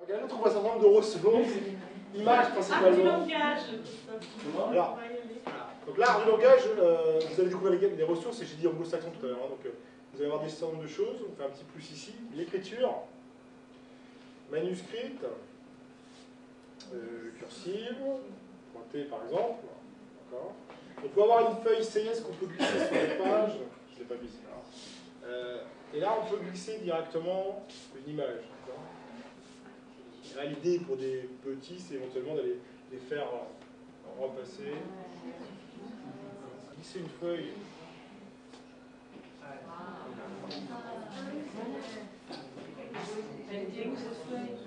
Et là, on trouve un certain nombre de ressources, images principalement. Art du langage. Alors, donc l'art du langage, vous allez découvrir les ressources, et j'ai dit anglo-saxon tout à l'heure, donc vous allez avoir des certain nombre de choses, on fait un petit plus ici. L'écriture, manuscrite, cursive, pointée par exemple. On peut avoir une feuille CS qu'on peut glisser sur les pages, je ne l'ai pas mis ici. Et là, on peut glisser directement une image. Et là, l'idée pour des petits, c'est éventuellement d'aller les faire repasser. Glisser une feuille.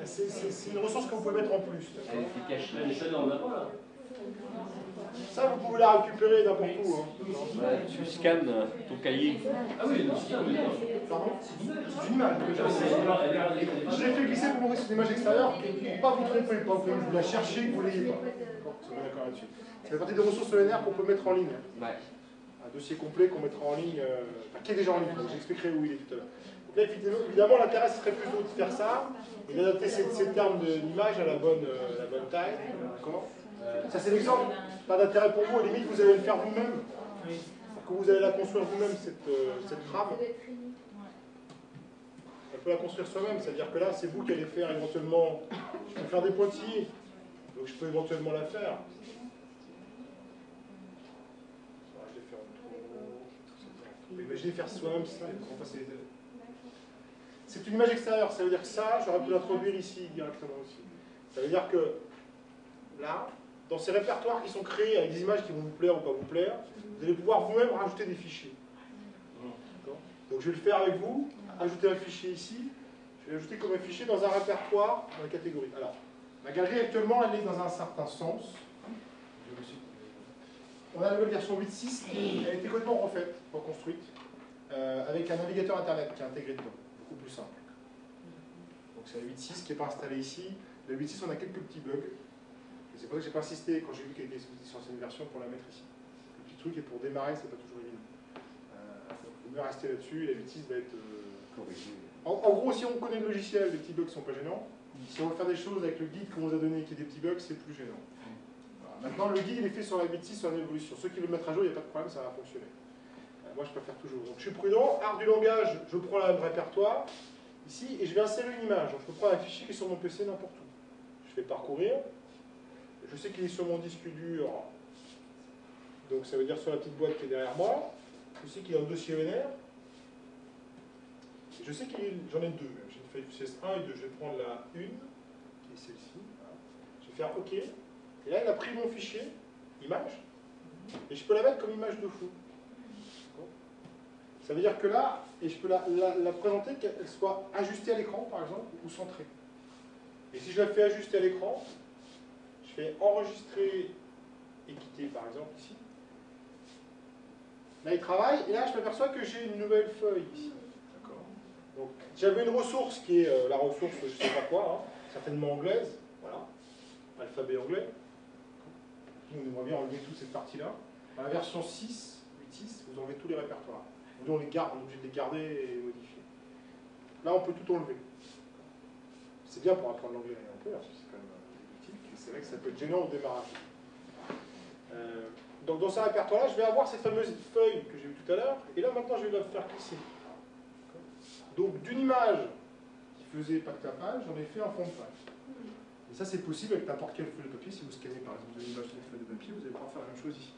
C'est une ressource que vous pouvez mettre en plus. Elle est cachée, mais ça, on n'a pas là. Ça, vous pouvez la récupérer n'importe où. Ouais, tu scannes ton cahier. Ah oui, c'est ça, oui. Pardon? C'est une image. Je l'ai fait glisser pour montrer que c'est une image extérieure, pour ne pas vous tromper, pas que vous la cherchez, que vous ne l'ayez pas. On est d'accord là-dessus. Ça fait partie des ressources ENR qu'on peut mettre en ligne. Ouais. Un dossier complet qu'on mettra en ligne, qui est déjà en ligne, j'expliquerai où il est tout à l'heure. Donc là, évidemment, l'intérêt serait plutôt de faire ça, et d'adapter ces termes d'image à la bonne taille. Ça, c'est l'exemple. Pas d'intérêt pour vous, à la limite, vous allez le faire vous-même. Quand vous allez la construire vous-même, cette trame, on peut la construire soi-même. C'est-à-dire que là, c'est vous qui allez faire éventuellement. Je peux faire des pointillés, donc je peux éventuellement la faire. Je vais faire un tour. Imaginez faire soi-même ça. C'est une image extérieure. Ça veut dire que ça, j'aurais pu l'introduire ici directement aussi. Ça veut dire que là, dans ces répertoires qui sont créés avec des images qui vont vous plaire ou pas vous plaire, vous allez pouvoir vous-même rajouter des fichiers. Donc je vais le faire avec vous, ajouter un fichier ici, je vais l'ajouter comme un fichier dans un répertoire, dans la catégorie. Alors, ma galerie actuellement, elle est dans un certain sens. On a la nouvelle version 8.6 qui a été complètement refaite, reconstruite, avec un navigateur internet qui est intégré dedans, beaucoup plus simple. Donc c'est la 8.6 qui n'est pas installée ici. La 8.6, on a quelques petits bugs. C'est pour ça que j'ai pas insisté quand j'ai vu qu'elle était sur cette version pour la mettre ici. Le petit truc est pour démarrer, c'est pas toujours évident. Donc il vaut mieux rester là-dessus, la 8.6 va être corrigée. En gros, si on connaît le logiciel, les petits bugs sont pas gênants. Si on veut faire des choses avec le guide qu'on vous a donné qui est des petits bugs, c'est plus gênant. Voilà. Maintenant, le guide il est fait sur la 8.6, sur une évolution. Ceux qui veulent mettre à jour, il n'y a pas de problème, ça va fonctionner. Moi, je préfère toujours. Donc je suis prudent. Art du langage, je prends le répertoire ici et je vais insérer une image. Donc, je peux prendre un fichier qui est sur mon PC n'importe où. Je fais parcourir. Je sais qu'il est sur mon disque dur, donc ça veut dire sur la petite boîte qui est derrière moi. Je sais qu'il est en dossier ENR. Je sais qu'il j'en ai deux. J'ai une feuille CS1 et 2. Je vais prendre la 1, qui est celle-ci. Voilà. Je vais faire OK. Et là, il a pris mon fichier, image, et je peux la mettre comme image de fou. Ça veut dire que là, et je peux la présenter qu'elle soit ajustée à l'écran, par exemple, ou centrée. Et si je la fais ajuster à l'écran, je fais enregistrer et quitter par exemple ici. Là il travaille et là je m'aperçois que j'ai une nouvelle feuille ici. Donc j'avais une ressource qui est la ressource je ne sais pas quoi, hein, certainement anglaise, voilà, alphabet anglais. Nous on aimerait bien enlever toute cette partie-là. Dans la version 6, 8.6, vous enlevez tous les répertoires. Nous on les garde, on est obligé de les garder et modifier. Là on peut tout enlever. C'est bien pour apprendre l'anglais un peu, parce que c'est quand même c'est vrai que ça peut être gênant au démarrage. Donc dans ce répertoire-là, je vais avoir cette fameuse feuille que j'ai vue tout à l'heure, et là maintenant je vais la faire glisser. Donc d'une image qui faisait pas que la page, j'en ai fait un fond de page. Et ça c'est possible avec n'importe quelle feuille de papier. Si vous scannez par exemple une image sur une feuille de papier, vous allez pouvoir faire la même chose ici.